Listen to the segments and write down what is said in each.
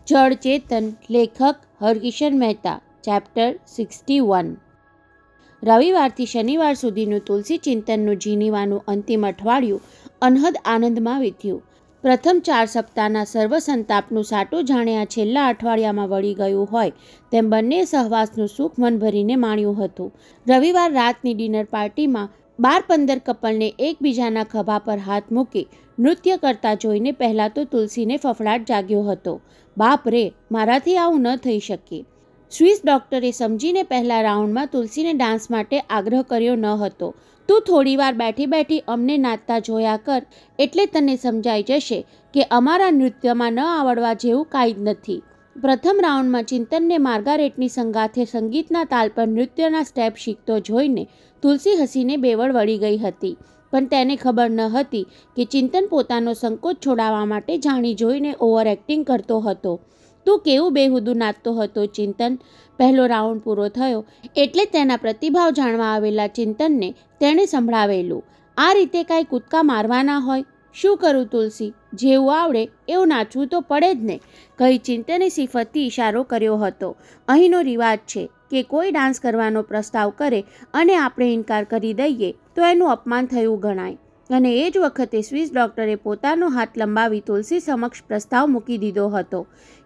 જળ ચેતન, લેખક હરકિશન મહેતા. ચેપ્ટર 61. રવિવારથી શનિવાર સુધીનું તુલસી ચિંતનનું જીનીવાનું અંતિમ અઠવાડિયું અનહદ આનંદમાં વીત્યું. પ્રથમ 4 સપ્તાહના સર્વસંતાપનું સાટું જાણે આ છેલ્લા અઠવાડિયામાં વળી ગયું હોય તેમ બંને સહવાસનું સુખ મન ભરીને માણ્યું હતું. રવિવાર રાતની ડિનર પાર્ટીમાં 12-15 કપલને એકબીજાના ખભા પર હાથ મૂકી નૃત્ય કરતા જોઈને પહેલાં તો તુલસીને ફફડાટ જાગ્યો હતો. બાપ રે, મારાથી આવું ન થઈ શકે. સ્વિસ ડૉક્ટરે સમજીને પહેલા રાઉન્ડમાં તુલસીને ડાન્સ માટે આગ્રહ કર્યો ન હતો. તું થોડીવાર બેઠી બેઠી અમને નાચતા જોયા કર, એટલે તને સમજાઈ જશે કે અમારા નૃત્યમાં ન આવડવા જેવું કાંઈ જ નથી. પ્રથમ રાઉન્ડમાં ચિંતનને માર્ગારેટની સંગાથે સંગીતના તાલ પર નૃત્યના સ્ટેપ શીખતો જોઈને તુલસી હસીને બેવડ વળી ગઈ હતી. પણ તેને ખબર ન હતી કે ચિંતન પોતાનો સંકોચ છોડાવવા માટે જાણી જોઈને ઓવર એક્ટિંગ કરતો હતો. તું કેવું બેહુદું નાચતો હતો ચિંતન. પહેલો રાઉન્ડ પૂરો થયો એટલે તેના પ્રતિભાવ જાણવા આવેલા ચિંતનને તેણે સંભળાવેલું. આ રીતે કાંઈ કૂદકા મારવાના હોય? શું કરું તુલસી, જેવું આવડે એવું નાચવું તો પડે જ ને, કહી ચિંતને સિફતથી ઇશારો કર્યો હતો. અહીંનો રિવાજ છે કે કોઈ ડાન્સ કરવાનો પ્રસ્તાવ કરે અને આપણે ઇનકાર કરી દઈએ તો એનું અપમાન થયું ગણાય. અને એ જ વખતે સ્વિસ ડૉક્ટરે પોતાનો હાથ લંબાવી તુલસી સમક્ષ પ્રસ્તાવ મૂકી દીધો હતો.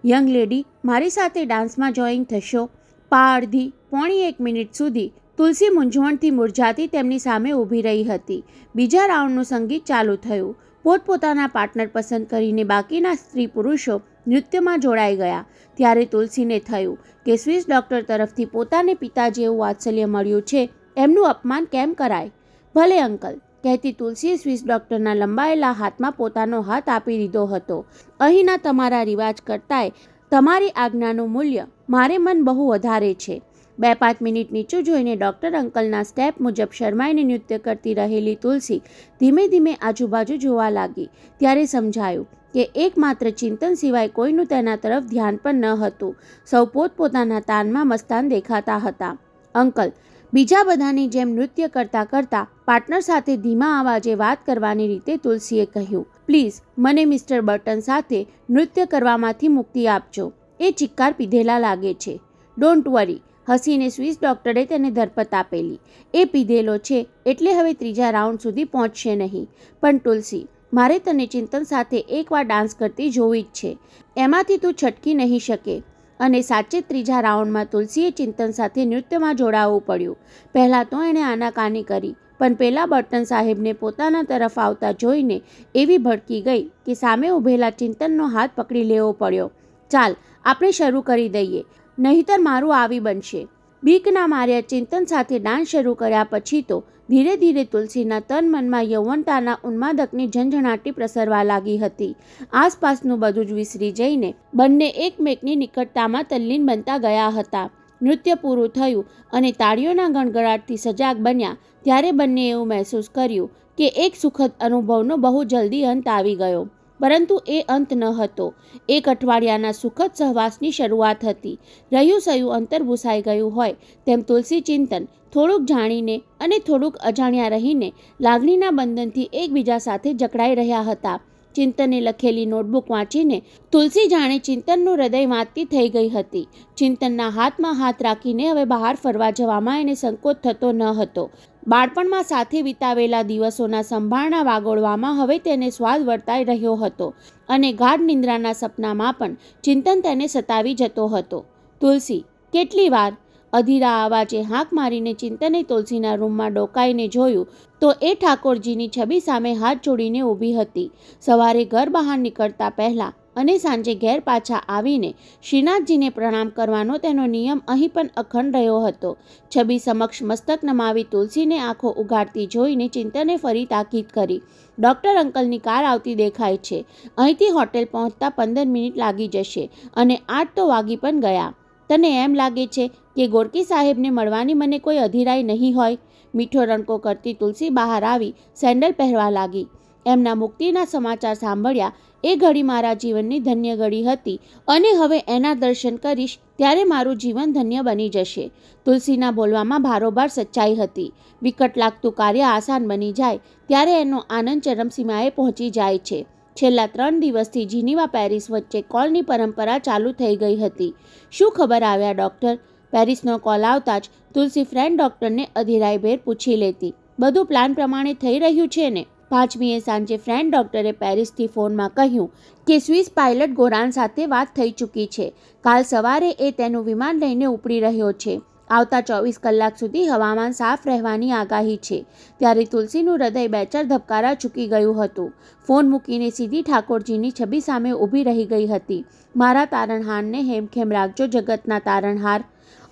યંગ લેડી, મારી સાથે ડાન્સમાં જોઈન થશો? અડધી પોણી 1 મિનિટ સુધી તુલસી મૂંઝવણથી મૂરઝાતી તેમની સામે ઊભી રહી હતી. બીજા રાઉન્ડનું સંગીત ચાલુ થયું. પોતપોતાના પાર્ટનર પસંદ કરીને બાકીના સ્ત્રી પુરુષો નૃત્યમાં જોડાઈ ગયા. ત્યારે તુલસીને થયું કે સ્વિસ ડૉક્ટર તરફથી પોતાને પિતા જેવું વાત્સલ્ય મળ્યું છે, એમનું અપમાન કેમ કરાય? ભલે અંકલ, કહેતી તુલસીએ સ્વિસ ડૉક્ટરના લંબાયેલા હાથમાં પોતાનો હાથ આપી દીધો હતો. અહીંના તમારા રિવાજ કરતાંય તમારી આજ્ઞાનું મૂલ્ય મારે મન બહુ વધારે છે. 2-5 મિનિટ નીચું જોઈને ડૉક્ટર અંકલના સ્ટેપ મુજબ શરમાઈને નૃત્ય કરતી રહેલી તુલસી ધીમે ધીમે આજુબાજુ જોવા લાગી. ત્યારે સમજાયું કે એકમાત્ર ચિંતન સિવાય કોઈનું તેના તરફ ધ્યાન પણ ન હતું. સૌ પોતપોતાના તાનમાં મસ્તાન દેખાતા હતા. અંકલ, બીજા બધાની જેમ નૃત્ય કરતાં કરતાં પાર્ટનર સાથે ધીમા અવાજે વાત કરવાની રીતે તુલસીએ કહ્યું, પ્લીઝ મને મિસ્ટર બર્ટન સાથે નૃત્ય કરવામાંથી મુક્તિ આપજો. એ ચિક્કાર પીધેલા લાગે છે. ડોન્ટ વરી, હસીને સ્વિસ ડૉક્ટરે તેને ધરપત આપેલી. એ પીધેલો છે એટલે હવે ત્રીજા રાઉન્ડ સુધી પહોંચશે નહીં. પણ તુલસી, મારે તને ચિંતન સાથે એકવાર ડાન્સ કરતી જોવી જ છે. એમાંથી તું છટકી નહીં શકે. અને સાચે ત્રીજા રાઉન્ડમાં તુલસીએ ચિંતન સાથે નૃત્યમાં જોડાવવું પડ્યું. પહેલાં તો એણે આનાકાની કરી, પણ પેલા બર્ટન સાહેબને પોતાના તરફ આવતા જોઈને એવી ભડકી ગઈ કે સામે ઊભેલા ચિંતનનો હાથ પકડી લેવો પડ્યો. ચાલ, આપણે શરૂ કરી દઈએ, નહીંતર મારું આવી બનશે. બીકના માર્યા ચિંતન સાથે ડાન્સ શરૂ કર્યા પછી તો ધીરે ધીરે તુલસીના તન મનમાં યૌવનતાના ઉન્માદકની ઝંઝણાટી પ્રસરવા લાગી હતી. આસપાસનું બધું જ વિસરી જઈને બંને એકમેકની નિકટતામાં તલ્લીન બનતા ગયા હતા. નૃત્ય પૂરું થયું અને તાળીઓના ગણગડાટથી સજાગ બન્યા ત્યારે બંને એવું મહેસૂસ કર્યું કે એક સુખદ અનુભવનો બહુ જલ્દી અંત આવી ગયો. પરંતુ એ અંત ન હતો. એક અઠવાડિયાના સુખદ સહવાસની શરૂઆત હતી. રહ્યું સયું અંતર ભૂસાઈ ગયું હોય તેમ તુલસી ચિંતન થોડુંક જાણીને અને થોડુંક અજાણ્યા રહીને લાગણીના બંધનથી એકબીજા સાથે જકડાઈ રહ્યા હતા. ચિંતને લખેલી નોટબુક વાંચીને તુલસી જાણે ચિંતનનું હૃદય વાંચતી થઈ ગઈ હતી. ચિંતનના હાથમાં હાથ રાખીને હવે બહાર ફરવા જવામાં એને સંકોચ થતો ન હતો. બાળપણમાં સાથે વિતાવેલા દિવસોના સંભાળના વાગોળવામાં હવે તેને સ્વાદ વર્તાઈ રહ્યો હતો અને ગાઢ નિંદ્રાના સપનામાં પણ ચિંતન તેને સતાવી જતો હતો. તુલસી, કેટલી વાર? અધીરા અવાજે હાંક મારીને ચિંતને તુલસીના રૂમમાં ડોકાઈને જોયું તો એ ઠાકોરજીની છબી સામે હાથ જોડીને ઊભી હતી. સવારે ઘર બહાર નીકળતા પહેલાં અને સાંજે ઘેર પાછા આવીને શ્રીનાથજીને પ્રણામ કરવાનો તેનો નિયમ અહીં પણ અખંડ રહ્યો હતો. છબી સમક્ષ મસ્તક નમાવી તુલસીને આંખો ઉઘાડતી જોઈને ચિંતને ફરી તાકીદ કરી, ડૉક્ટર અંકલની કાર આવતી દેખાય છે. અહીંથી હોટેલ પહોંચતા 15 મિનિટ લાગી જશે અને 8 તો વાગી પણ ગયા. તને એમ લાગે છે કે ગોરકી સાહેબને મળવાની મને કોઈ અધીરાઈ નહીં હોય? મીઠો રણકો કરતી તુલસી બહાર આવી સેન્ડલ પહેરવા લાગી. એમના મુક્તિના સમાચાર સાંભળ્યા એ ઘડી મારા જીવનની ધન્ય ઘડી હતી અને હવે એના દર્શન કરીશ ત્યારે મારું જીવન ધન્ય બની જશે. તુલસીના બોલવામાં ભારોભાર સચ્ચાઈ હતી. વિકટ લાગતું કાર્ય આસાન બની જાય ત્યારે એનો આનંદ ચરમસીમાએ પહોંચી જાય છે. છેલ્લા 3 દિવસથી જીનીવા પેરિસ વચ્ચે કોલની પરંપરા ચાલુ થઈ ગઈ હતી. શું ખબર આવ્યા ડૉક્ટર? પેરિસનો કોલ આવતા જ તુલસી ફ્રેન્ડ ડૉક્ટરને અધીરાઈભેર પૂછી લેતી. બધું પ્લાન પ્રમાણે થઈ રહ્યું છે ને? 5મીએ સાંજે ફ્રેન્ડ ડૉક્ટરે પેરિસથી ફોનમાં કહ્યું કે સ્વિસ પાયલટ ગોરાન સાથે વાત થઈ ચૂકી છે. કાલ સવારે એ તેનું વિમાન લઈને ઉપડી રહ્યો છે. આવતા 24 કલાક સુધી હવામાન સાફ રહેવાની આગાહી છે. ત્યારે તુલસીનું હૃદય 2-4 ધબકારા ચૂકી ગયું હતું. ફોન મૂકીને સીધી ઠાકોરજીની છબી સામે ઊભી રહી ગઈ હતી. મારા તારણહારને હેમખેમ રાખજો જગતના તારણહાર.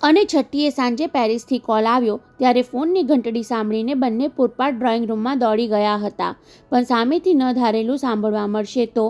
અને 6મીએ સાંજે પેરિસથી કોલ આવ્યો ત્યારે ફોનની ઘંટડી સાંભળીને બંને પૂરપાટ ડ્રોઈંગ રૂમમાં દોડી ગયા હતા. પણ સામેથી ન ધારેલું સાંભળવા મળશે તો?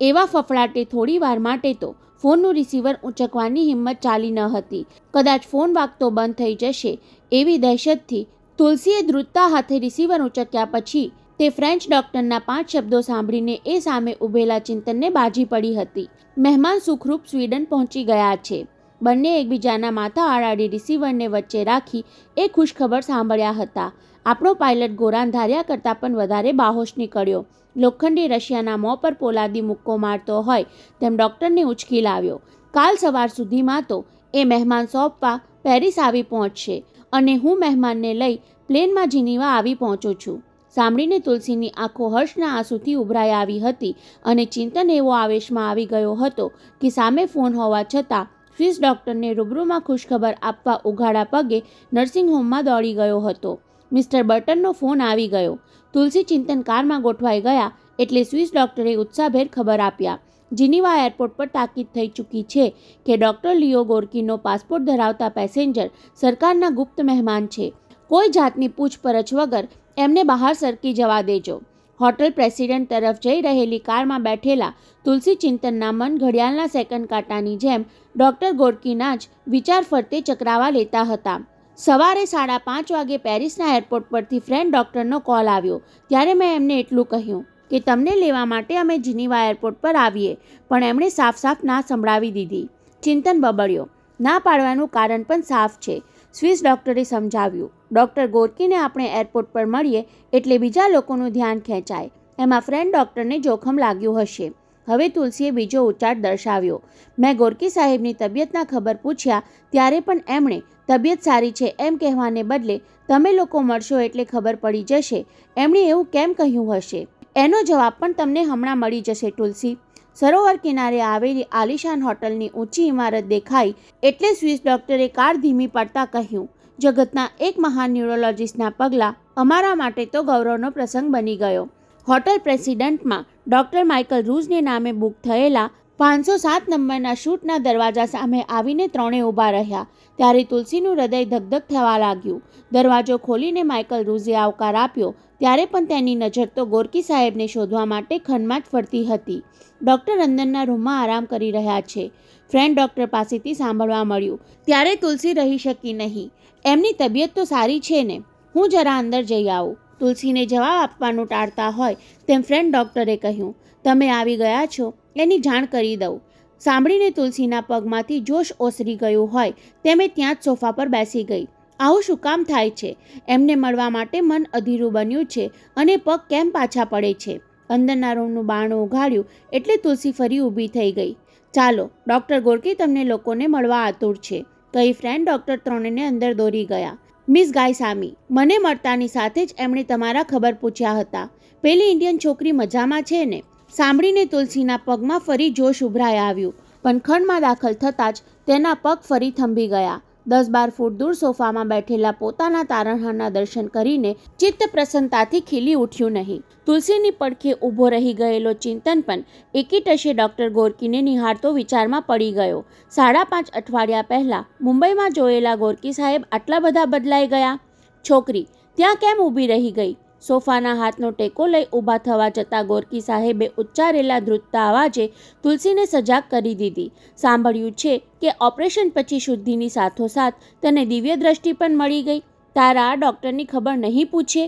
એવા ફફડાટે થોડી વાર માટે તો ફોનનું રિસીવર ઊંચકવાની હિંમત ચાલી ન હતી. કદાચ ફોન વાગતો બંધ થઈ જશે એવી દહેશતથી તુલસીએ ધ્રુજતા હાથે રિસીવર ઊંચક્યા. પછી તે ફ્રેન્ચ ડૉક્ટરના 5 શબ્દો સાંભળીને એ સામે ઊભેલા ચિંતનને બાજી પડી હતી. મહેમાન સુખરૂપ સ્વીડન પહોંચી ગયા છે. બંને એકબીજાના માથા આડાડી રિસીવરને વચ્ચે રાખી એ ખુશખબર સાંભળ્યા હતા. આપણો પાયલટ ગોરાન ધાર્યા કરતાં પણ વધારે બાહોશ નીકળ્યો. લોખંડી રશિયાના મોં પર પોલાદી મુક્કો મારતો હોય તેમ ડૉક્ટરને ઉંચકી લાવ્યો. કાલ સવાર સુધીમાં તો એ મહેમાન સોંપવા પેરિસ આવી પહોંચશે અને હું મહેમાનને લઈ પ્લેનમાં જીનીવા આવી પહોંચું છું. સાંભળીને તુલસીની આંખો હર્ષના આંસુથી ઉભરાઈ આવી હતી અને ચિંતન એવો આવેશમાં આવી ગયો હતો કે સામે ફોન હોવા છતાં સ્વિસ ડૉક્ટરને રૂબરૂમાં ખુશખબર આપવા ઉઘાડા પગે નર્સિંગ હોમમાં દોડી ગયો હતો. મિસ્ટર બર્ટનનો ફોન આવી ગયો. તુલસી ચિંતન કારમાં ગોઠવાઈ ગયા એટલે સ્વિસ ડૉક્ટરે ઉત્સાહભેર ખબર આપ્યા. જીનીવા એરપોર્ટ પર તાકીદ થઈ ચૂકી છે કે ડૉક્ટર લિયો ગોર્કીનો પાસપોર્ટ ધરાવતા પેસેન્જર સરકારના ગુપ્ત મહેમાન છે. કોઈ જાતની પૂછપરછ વગર એમને બહાર સરકી જવા દેજો. હોટલ પ્રેસિડેન્ટ તરફ જઈ રહેલી કારમાં બેઠેલા તુલસી ચિંતનના મન ઘડિયાળના સેકન્ડ કાંટાની જેમ ડૉક્ટર ગોર્કીના જ વિચાર ફરતે ચકરાવા લેતા હતા. સવારે 5:30 વાગે પેરિસના એરપોર્ટ પરથી ફ્રેન્ડ ડૉક્ટરનો કોલ આવ્યો ત્યારે મેં એમને એટલું કહ્યું કે તમને લેવા માટે અમે જીનીવા એરપોર્ટ પર આવીએ, પણ એમણે સાફ ના સંભળાવી દીધી. ચિંતન બબડ્યો. ના પાડવાનું કારણ પણ સાફ છે. સ્વિસ ડૉક્ટરે સમજાવ્યું, ડૉક્ટર ગોર્કીને આપણે એરપોર્ટ પર મળીએ એટલે બીજા લોકોનું ધ્યાન ખેંચાય. એમાં ફ્રેન્ડ ડૉક્ટરને જોખમ લાગ્યું હશે. હવે તુલસીએ બીજો ઉચ્ચાર દર્શાવ્યો. મેં ગોર્કી સાહેબની તબિયતના ખબર પૂછ્યા ત્યારે પણ એમણે તબિયત સારી છે એમ કહેવાને બદલે તમે લોકો મળશો એટલે ખબર પડી જશે એમણે એવું કેમ કહ્યું હશે. એનો જવાબ પણ તમને હમણાં મળી જશે તુલસી. સરોવર કિનારે આવેલી આલિશાન હોટલની ઊંચી ઇમારત દેખાઈ એટલે સ્વિસ ડૉક્ટરે કાર ધીમી પડતા કહ્યું, જગતના એક મહાન ન્યુરોલોજિસ્ટના પગલાં અમારા માટે તો ગૌરવનો પ્રસંગ બની ગયો. હોટલ પ્રેસિડેન્ટમાં ડૉક્ટર માઇકલ રૂઝને નામે બુક થયેલા 507 નંબરના શૂટના દરવાજા સામે આવીને ત્રણે ઊભા રહ્યા ત્યારે તુલસીનું હૃદય ધકધક થવા લાગ્યું. દરવાજો ખોલીને માઇકલ રૂઝે આવકાર આપ્યો ત્યારે પણ તેની નજર તો ગોર્કી સાહેબને શોધવા માટે ખંડમાં જ ફરતી હતી. ડૉક્ટર અંદરના રૂમમાં આરામ કરી રહ્યા છે. ફ્રેન્ડ ડૉક્ટર પાસેથી સાંભળવા મળ્યું ત્યારે તુલસી રહી શકી નહીં. એમની તબિયત તો સારી છે ને? હું જરા અંદર જઈ આવું. તુલસીને જવાબ આપવાનું ટાળતા હોય તેમ ફ્રેન્ડ ડૉક્ટરે કહ્યું, તમે આવી ગયા છો એની જાણ કરી દઉં. સાંભળીને તુલસીના પગમાંથી જોશ ઓસરી ગયું હોય તેમે ત્યાં જ સોફા પર બેસી ગઈ. આવું શું કામ થાય છે? એમને મળવા માટે મન અધીરું બન્યું છે અને પગ કેમ પાછા પડે છે? અંદરના રૂમનું બારણું ઉઘાડ્યું એટલે તુલસી ફરી ઊભી થઈ ગઈ. ચાલો, ડૉક્ટર ગોર્કી તમને લોકોને મળવા આતુર છે, કહી ફ્રેન્ડ ડૉક્ટર ત્રણેને અંદર દોરી ગયા. મિસ ગાયસામી, મને મળતાની સાથે જ એમણે તમારા ખબર પૂછ્યા હતા. પેલી ઇન્ડિયન છોકરી મજામાં છે ને? સાંભળીને તુલસીના પગમાં ફરી જોશ ઉભરાઈ આવ્યું, પણ ખંડમાં દાખલ થતાં જ તેના પગ ફરી થંભી ગયા. 10-12 ફૂટ દૂર સોફામાં બેઠેલા પોતાના તારણહારના દર્શન કરીને ચિત્ત પ્રસન્નતાથી ખીલી ઉઠ્યું નહીં. તુલસીની પડખે ઊભો રહી ગયેલો ચિંતન પણ એકીટશે ડૉક્ટર ગોર્કીને નિહાળતો વિચારમાં પડી ગયો. 5.5 અઠવાડિયા પહેલાં મુંબઈમાં જોયેલા ગોર્કી સાહેબ આટલા બધા બદલાઈ ગયા? છોકરી ત્યાં કેમ ઊભી રહી ગઈ? સોફાના હાથનો ટેકો લઈ ઊભા થવા જતાં ગોર્કી સાહેબે ઉચ્ચારેલા ધ્રુજતા અવાજે તુલસીને સજાગ કરી દીધી. સાંભળ્યું છે કે ઓપરેશન પછી શુદ્ધિની સાથોસાથ તને દિવ્ય દ્રષ્ટિ પણ મળી ગઈ. તારા આ ડૉક્ટરની ખબર નહીં પૂછે?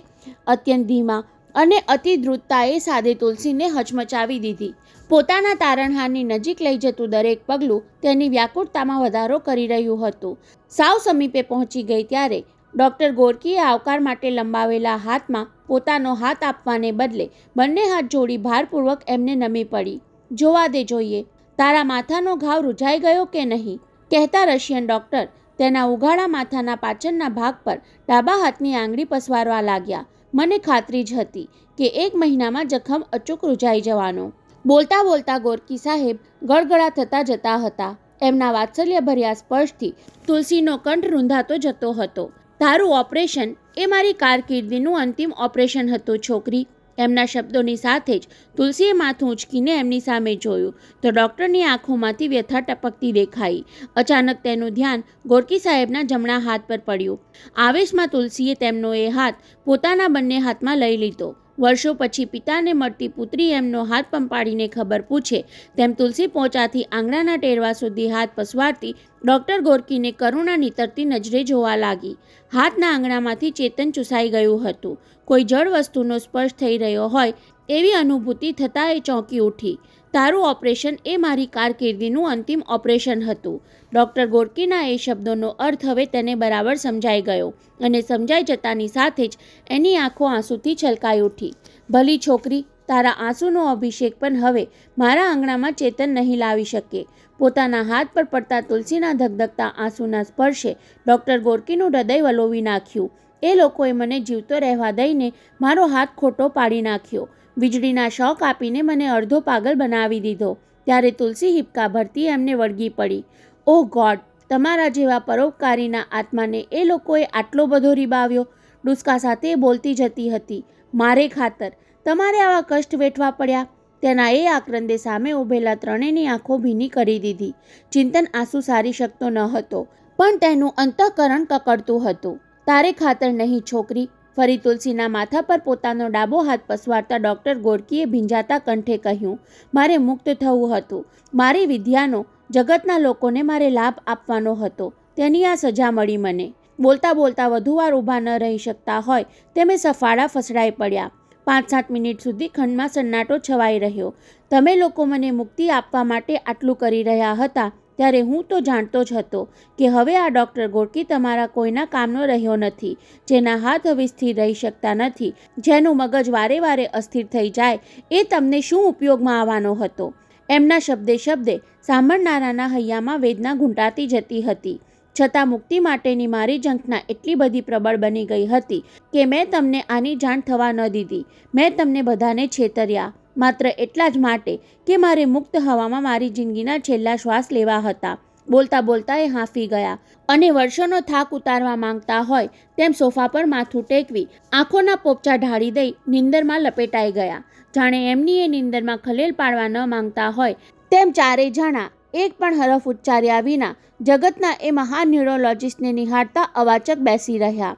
અત્યંત ધીમા અને અતિ ધ્રુજતાએ સાદે તુલસીને હચમચાવી દીધી. પોતાના તારણહારની નજીક લઈ જતું દરેક પગલું તેની વ્યાકુળતામાં વધારો કરી રહ્યું હતું. સાવ સમીપે પહોંચી ગઈ ત્યારે ડૉક્ટર ગોરકીએ આવકાર માટે લંબાવેલા હાથમાં પોતાનો હાથ આપવાને બદલે બંને હાથ જોડી ભારપૂર્વક એમને નમી પડી. જોવા દે જોઈએ, તારા માથાનો ઘાવ રૂઝાઈ ગયો કે નહીં, કહેતા રશિયન ડૉક્ટર તેના ઉઘાડા માથાના પાછળના ભાગ પર ડાબા હાથની આંગળી પસવારવા લાગ્યા. મને ખાતરી જ હતી કે 1 મહિનામાં જખમ અચૂક રૂઝાઈ જવાનો. બોલતા બોલતા ગોરકી સાહેબ ગળગળા થતા જતા હતા. એમના વાત્સલ્યભર્યા સ્પર્શથી તુલસીનો કંઠ રૂંધાતો જતો હતો. તારું ઓપરેશન એ મારી કારકિર્દીનું અંતિમ ઓપરેશન હતું છોકરી. એમના શબ્દોની સાથે જ તુલસીએ માથું ઊંચકીને એમની સામે જોયું તો ડૉક્ટરની આંખોમાંથી વ્યથા ટપકતી દેખાઈ. અચાનક તેનું ધ્યાન ગોરકી સાહેબના જમણા હાથ પર પડ્યું. આવેશમાં તુલસીએ તેમનો એ હાથ પોતાના બંને હાથમાં લઈ લીધો. વર્ષો પછી પિતાને મળતી પુત્રી એમનો હાથ પંપાડીને ખબર પૂછે તેમ તુલસી પહોંચાથી આંગળાના ટેરવા સુધી હાથ પસવારતી ડૉક્ટર ગોરકીને કરુણા નીતરતી નજરે જોવા લાગી. હાથના આંગણામાંથી ચેતન ચૂસાઈ ગયું હતું. કોઈ જળ વસ્તુનો સ્પર્શ થઈ રહ્યો હોય એવી અનુભૂતિ થતાં એ ચોંકી ઉઠી. તારું ઓપરેશન એ મારી કારકિર્દીનું અંતિમ ઓપરેશન હતું. ડૉક્ટર ગોરકીના એ શબ્દોનો અર્થ હવે તેને બરાબર સમજાઈ ગયો અને સમજાઈ જતાની સાથે જ એની આંખો આંસુથી છલકાઈ ઉઠી. ભલી છોકરી, તારા આંસુનો અભિષેક પણ હવે મારા આંગણામાં ચેતન નહીં લાવી શકે. પોતાના હાથ પર પડતા તુલસીના ધગધગતા આંસુના સ્પર્શે ડૉક્ટર ગોરકીનું હૃદય વલોવી નાખ્યું. એ લોકોએ મને જીવતો રહેવા દઈને મારો હાથ ખોટો પાડી નાખ્યો. વીજળીના શોક આપીને મને અડધો પાગલ બનાવી દીધો. ત્યારે તુલસી હિબકા ભરતી એમને વળગી પડી. ઓહ ગોડ, તમારા જેવા પરોપકારીના આત્માને એ લોકોએ આટલો બધો રીબાવ્યો. ડુસકા સાથે બોલતી જતી હતી. મારે ખાતર તમારે આવા કષ્ટ વેઠવા પડ્યા. તેના એ આક્રંદે સામે ઊભેલા ત્રણેયની આંખો ભીની કરી દીધી. ચિંતન આંસુ સારી શકતો ન હતો, પણ તેનું અંતઃકરણ કકડતું હતું. તારે ખાતર નહીં છોકરી, ફરી તુલસીના માથા પર પોતાનો ડાબો હાથ પસવારતા ડૉક્ટર ગોરકીએ ભીંજાતા કંઠે કહ્યું. મારે મુક્ત થવું હતું. મારી વિદ્યાનો જગતના લોકોને મારે લાભ આપવાનો હતો. તેની આ સજા મળી મને. બોલતા બોલતા વધુ વાર ઊભા ન રહી શકતા હોય તેમે સફાળા ફસડાઈ પડ્યા. 5-7 મિનિટ સુધી ખંડમાં સન્નાટો છવાઈ રહ્યો. તમે લોકો મને મુક્તિ આપવા માટે આટલું કરી રહ્યા હતા ત્યારે હું તો જાણતો જ હતો કે હવે આ ડૉક્ટર ગોરકી તમારા કોઈના કામનો રહ્યો નથી. જેના હાથ હવે સ્થિર રહી શકતા નથી, જેનું મગજ વારે વારે અસ્થિર થઈ જાય, એ તમને શું ઉપયોગમાં આવવાનો હતો. એમના શબ્દે શબ્દે સાંભળનારાના હૈયામાં વેદના ઘૂંટાતી જતી હતી. છતાં મુક્તિ માટેની મારી ઝંખના એટલી બધી પ્રબળ બની ગઈ હતી કે મેં તમને આની જાણ થવા ન દીધી. મેં તમને બધાને છેતર્યા, માત્ર એટલા જ માટે કે મારે મુક્ત હવામાં મારી જિંદગીના છેલ્લા શ્વાસ લેવા હતા. બોલતા બોલતા એ હાંફી ગયા અને વર્ષોનો થાક ઉતારવા માંગતા હોય તેમ સોફા પર માથું ટેકવી આંખોના પોપચા ઢાળી દઈ નિંદરમાં લપેટાઈ ગયા. જાણે એમની એ નિંદરમાં ખલેલ પાડવા ન માંગતા હોય તેમ ચારેય જણા એક પણ હરફ ઉચ્ચાર્યા વિના જગતના એ મહાન ન્યુરોલોજિસ્ટને નિહાળતા અવાચક બેસી રહ્યા.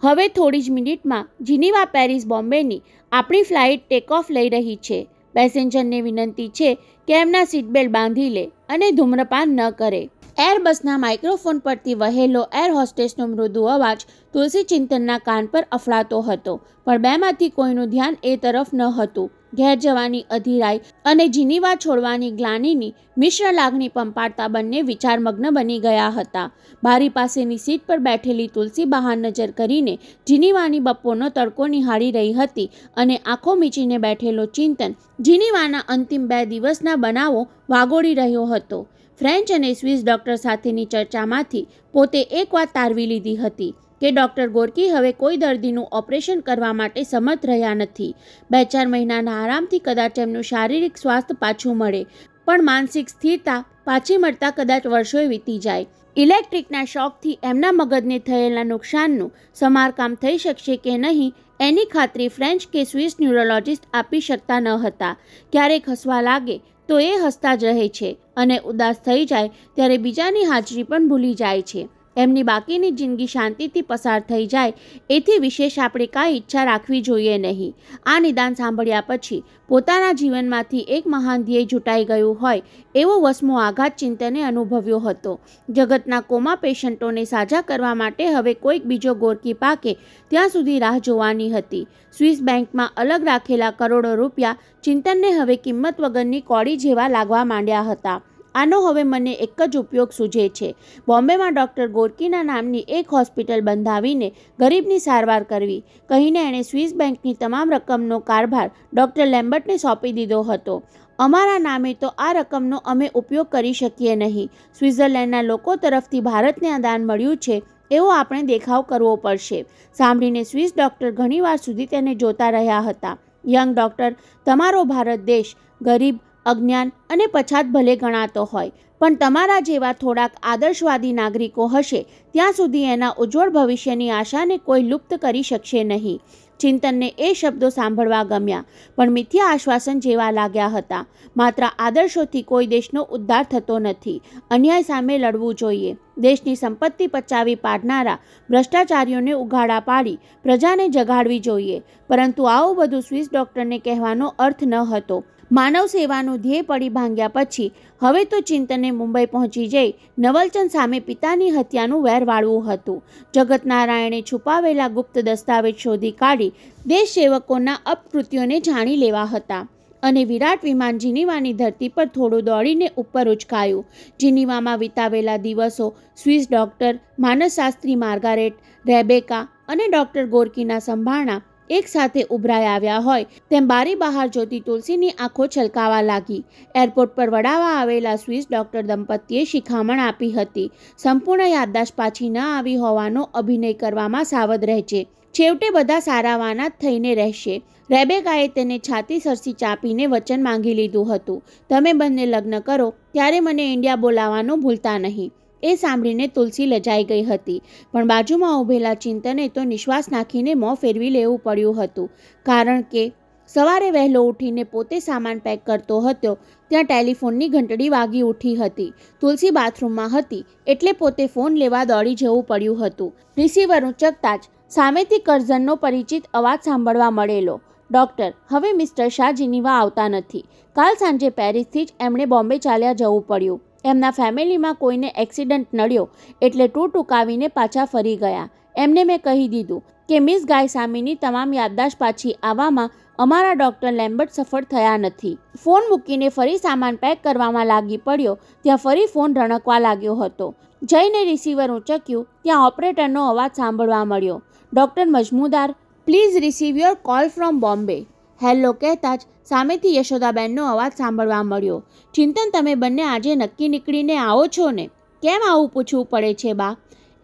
હવે થોડી જ મિનિટમાં જીનીવા પેરિસ બોમ્બેની આપણી ફ્લાઇટ ટેક ઓફ લઈ રહી છે. પેસેન્જરને વિનંતી છે કે એમના સીટબેલ્ટ બાંધી લે અને ધૂમ્રપાન ન કરે. એરબસના માઇક્રોફોન પરથી વહેલો એર હોસ્ટેસનો મૃદુ અવાજ તુલસી ચિંતનના કાન પર અફળાતો હતો, પણ બેમાંથી કોઈનું ધ્યાન એ તરફ ન હતું. ઘેર જવાની અધીરાઈ અને જીનીવા છોડવાની ગ્લાનીની મિશ્ર લાગણી પંપાડતા બંને વિચારમગ્ન બની ગયા હતા. બારી પાસેની સીટ પર બેઠેલી તુલસી બહાર નજર કરીને જીનીવાની બપોરનો તડકો નિહાળી રહી હતી અને આંખો મીચીને બેઠેલો ચિંતન જીનીવાના અંતિમ 2 દિવસના બનાવો વાગોળી રહ્યો હતો. ફ્રેન્ચ અને સ્વિસ ડૉક્ટર સાથેની ચર્ચામાંથી પોતે એક વાત તારવી લીધી હતી કે ડૉક્ટર ગોરકી હવે કોઈ દર્દીનું ઓપરેશન કરવા માટે સમર્થ રહ્યા નથી. 2-4 મહિનાના આરામથી કદાચ એમનું શારીરિક સ્વાસ્થ્ય પાછું મળે, પણ માનસિક સ્થિરતા પાછી મળતા કદાચ વર્ષોય વીતી જાય. ઇલેક્ટ્રિકના શોકથી એમના મગજને થયેલા નુકસાનનું સમારકામ થઈ શકશે કે નહીં એની ખાતરી ફ્રેન્ચ કે સ્વિસ ન્યુરોલોજિસ્ટ આપી શકતા ન હતા. ક્યારેક હસવા લાગે તો એ હસતા જ રહે છે અને ઉદાસ થઈ જાય ત્યારે બીજાની હાજરી પણ ભૂલી જાય છે. એમની બાકીની જિંદગી શાંતિથી પસાર થઈ જાય એથી વિશેષ આપણે કાંઈ ઈચ્છા રાખવી જોઈએ નહીં. આ નિદાન સાંભળ્યા પછી પોતાના જીવનમાંથી એક મહાન ધ્યેય જૂટાઈ ગયું હોય એવો વસમો આઘાત ચિંતને અનુભવ્યો હતો. જગતના કોમા પેશન્ટોને સાજા કરવા માટે હવે કોઈક બીજો ગોરકી પાકે ત્યાં સુધી રાહ જોવાની હતી. સ્વિસ બેંકમાં અલગ રાખેલા કરોડો રૂપિયા ચિંતનને હવે કિંમત વગરની કોડી જેવા લાગવા માંડ્યા હતા આનો હવે મને એક જ ઉપયોગ સૂઝે છે. બોમ્બેમાં ડૉક્ટર ગોર્કીના નામની એક હોસ્પિટલ બંધાવીને ગરીબની સારવાર કરવી, કહીને એણે સ્વિસ બેંકની તમામ રકમનો કારભાર ડૉક્ટર લેમ્બર્ટને સોંપી દીધો હતો. અમારા નામે તો આ રકમનો અમે ઉપયોગ કરી શકીએ નહીં. સ્વિટ્ઝરલેન્ડના લોકો તરફથી ભારતને આ દાન મળ્યું છે એવો આપણે દેખાવ કરવો પડશે. સાંભળીને સ્વિસ ડૉક્ટર ઘણીવાર સુધી તેને જોતા રહ્યા હતા. યંગ ડૉક્ટર, તમારો ભારત દેશ ગરીબ, અજ્ઞાન અને પછાત ભલે ગણાતો હોય, પણ તમારા જેવા થોડાક આદર્શવાદી નાગરિકો હશે ત્યાં સુધી એના ઉજ્જવળ ભવિષ્યની આશાને કોઈ લુપ્ત કરી શકશે નહીં. ચિંતનને એ શબ્દો સાંભળવા ગમ્યા, પણ મિથ્યા આશ્વાસન જેવા લાગ્યા હતા. માત્ર આદર્શોથી કોઈ દેશનો ઉદ્ધાર થતો નથી. અન્યાય સામે લડવું જોઈએ. દેશની સંપત્તિ પચાવી પાડનારા ભ્રષ્ટાચારીઓને ઉઘાડા પાડી પ્રજાને જગાડવી જોઈએ. પરંતુ આવું બધું સ્વિસ ડૉક્ટરને કહેવાનો અર્થ ન હતો. માનવ સેવાનું ધ્યેય પડી ભાંગ્યા પછી હવે તો ચિંતને મુંબઈ પહોંચી જઈ નવલચંદ સામે પિતાની હત્યાનું વેર વાળવું હતું. જગતનારાયણે છુપાવેલા ગુપ્ત દસ્તાવેજ શોધી કાઢી દેશ સેવકોના અપકૃત્યોને જાણી લેવા હતા. અને વિરાટ વિમાન જીનીવાની ધરતી પર થોડું દોડીને ઉપર ઉચકાયું. જીનીવામાં વિતાવેલા દિવસો સ્વિસ ડૉક્ટર, માનસશાસ્ત્રી માર્ગારેટ, રેબેકા અને ડૉક્ટર ગોર્કીના સંભાળણા એક સાથે ઉભરાઈ આવ્યા હોય તેમ બારી બહાર જોતી તુલસીની આંખો છલકાવા લાગી. એરપોર્ટ પર વડાવા આવેલા સ્વિસ ડૉક્ટર દંપતીએ શિખામણ આપી હતી, સંપૂર્ણ યાદદાશ્ત પાછી ન આવી હોવાનો અભિનય કરવામાં સાવધ રહેજે. છેવટે બધા સારાવાના જ થઈને રહેશે. રેબેકાએ તેને છાતી સરસી ચાપીને વચન માંગી લીધું હતું, તમે બંને લગ્ન કરો ત્યારે મને ઇન્ડિયા બોલાવવાનું ભૂલતા નહીં. એ સાંભળીને તુલસી લજાઈ ગઈ હતી, પણ બાજુમાં ઊભેલા ચિંતને તો નિશ્વાસ નાખીને મોં ફેરવી લેવું પડ્યું હતું. કારણ કે સવારે વહેલો ઉઠીને પોતે સામાન પેક કરતો હતો ત્યાં ટેલિફોનની ઘંટડી વાગી ઉઠી હતી. તુલસી બાથરૂમમાં હતી એટલે પોતે ફોન લેવા દોડી જવું પડ્યું હતું. રિસીવર ઉંચકતા જ સામેથી કરઝનનો પરિચિત અવાજ સાંભળવા મળેલો. ડૉક્ટર, હવે મિસ્ટર શાહ જીનીવા આવતા નથી. કાલ સાંજે પેરિસથી જ એમણે બોમ્બે ચાલ્યા જવું પડ્યું. એમના ફેમિલીમાં કોઈને એક્સિડન્ટ નડ્યો એટલે ટૂંકાવીને પાછા ફરી ગયા. એમને મેં કહી દીધું કે મિસ ગાય સામેની તમામ યાદદાશ્ત પાછી આવવામાં અમારા ડૉક્ટર લેમ્બર્ટ સફળ થયા નથી. ફોન મૂકીને ફરી સામાન પેક કરવામાં લાગી પડ્યો ત્યાં ફરી ફોન રણકવા લાગ્યો હતો. જઈને રિસીવર ઊંચક્યું ત્યાં ઓપરેટરનો અવાજ સાંભળવા મળ્યો, doctor Majmudar, please receive your call from Bombay. Hello કહેતા જ સામેથી યશોદાબેનનો અવાજ સાંભળવા મળ્યો, ચિંતન, તમે બંને આજે નક્કી નીકળીને આવો છો ને? કેમ આવું પૂછવું પડે છે બા?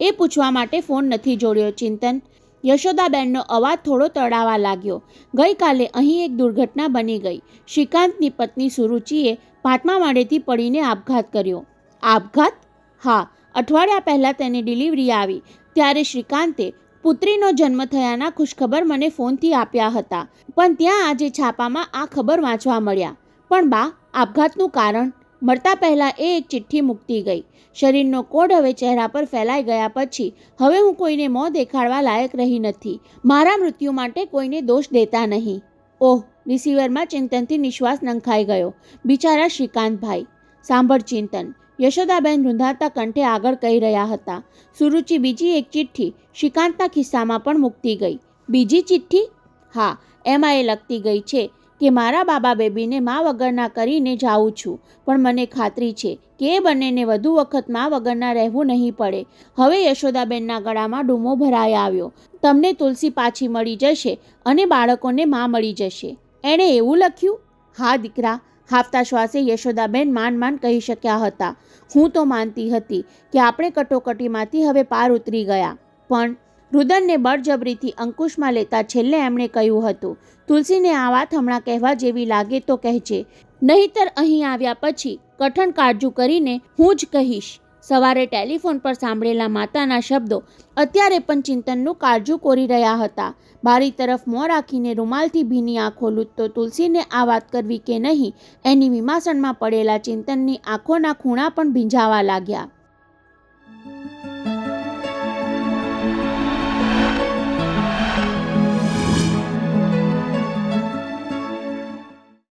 એ પૂછવા માટે ફોન નથી જોડ્યો ચિંતન. યશોદાબેનનો અવાજ થોડો તડાવા લાગ્યો. ગઈકાલે અહીં એક દુર્ઘટના બની ગઈ. શ્રીકાંતની પત્ની સુરુચિએ 5મા માળેથી પડીને આપઘાત કર્યો. આપઘાત? હા, અઠવાડિયા પહેલાં તેની ડિલિવરી આવી ત્યારે શ્રીકાંતે પુત્રીનો જન્મ થયાના ખુશખબર મને ફોનથી આપ્યા હતા, પણ ત્યાં આજે છાપામાં આ ખબર વાંચવા મળ્યા. પણ બા, આપઘાતનું કારણ? મળતા પહેલાં એ એક ચિઠ્ઠી મૂકતી ગઈ. શરીરનો કોડ હવે ચહેરા પર ફેલાઈ ગયા પછી હવે હું કોઈને મોં દેખાડવા લાયક રહી નથી. મારા મૃત્યુ માટે કોઈને દોષ દેતા નહીં. ઓહ! રિસીવરમાં ચિંતનથી નિશ્વાસ નંખાઈ ગયો. બિચારા શ્રીકાંતભાઈ. સાંભળ ચિંતન, યશોદાબેન રૂંધાતા કંઠે આગળ કહી રહ્યા હતા. સુરુચિ બીજી એક ચિઠ્ઠી શ્રીકાંતના ખિસ્સામાં પણ મૂકતી ગઈ. બીજી ચિઠ્ઠી? હા, એમાં એ લખતી ગઈ છે કે મારા બાબા બેબીને મા વગરના કરીને જાઉં છું, પણ મને ખાતરી છે કે એ બંનેને વધુ વખત મા વગરના રહેવું નહીં પડે. હવે યશોદાબેનના ગળામાં ડૂમો ભરાઈ આવ્યો. તમને તુલસી પાછી મળી જશે અને બાળકોને મા મળી જશે. એણે એવું લખ્યું? હા દીકરા, હાફતા શ્વાસે યશોદાબેન માંડ કહી શક્યા હતા. હું તો માનતી હતી કે આપણે કટોકટીમાંથી હવે પાર ઉતરી ગયા, પણ રુદનને બળજબરીથી અંકુશમાં લેતા છેલ્લે એમણે કહ્યું હતું, તુલસીને આ વાત હમણાં કહેવા જેવી લાગે તો કહેજે, નહીંતર અહીં આવ્યા પછી કઠણ કાળજું કરીને હું જ કહીશ. સવારે ટેલિફોન પર સાંભળેલા માતાના શબ્દો અત્યારે પણ ચિંતનનું કાળજું કોરી રહ્યા હતા. બારી તરફ મોં રાખીને રૂમાલથી ભીની આંખો લૂંટતો તુલસીને આ વાત કરવી કે નહીં એની વિમાસણમાં પડેલા ચિંતનની આંખોના ખૂણા પણ ભીંજાવા લાગ્યા.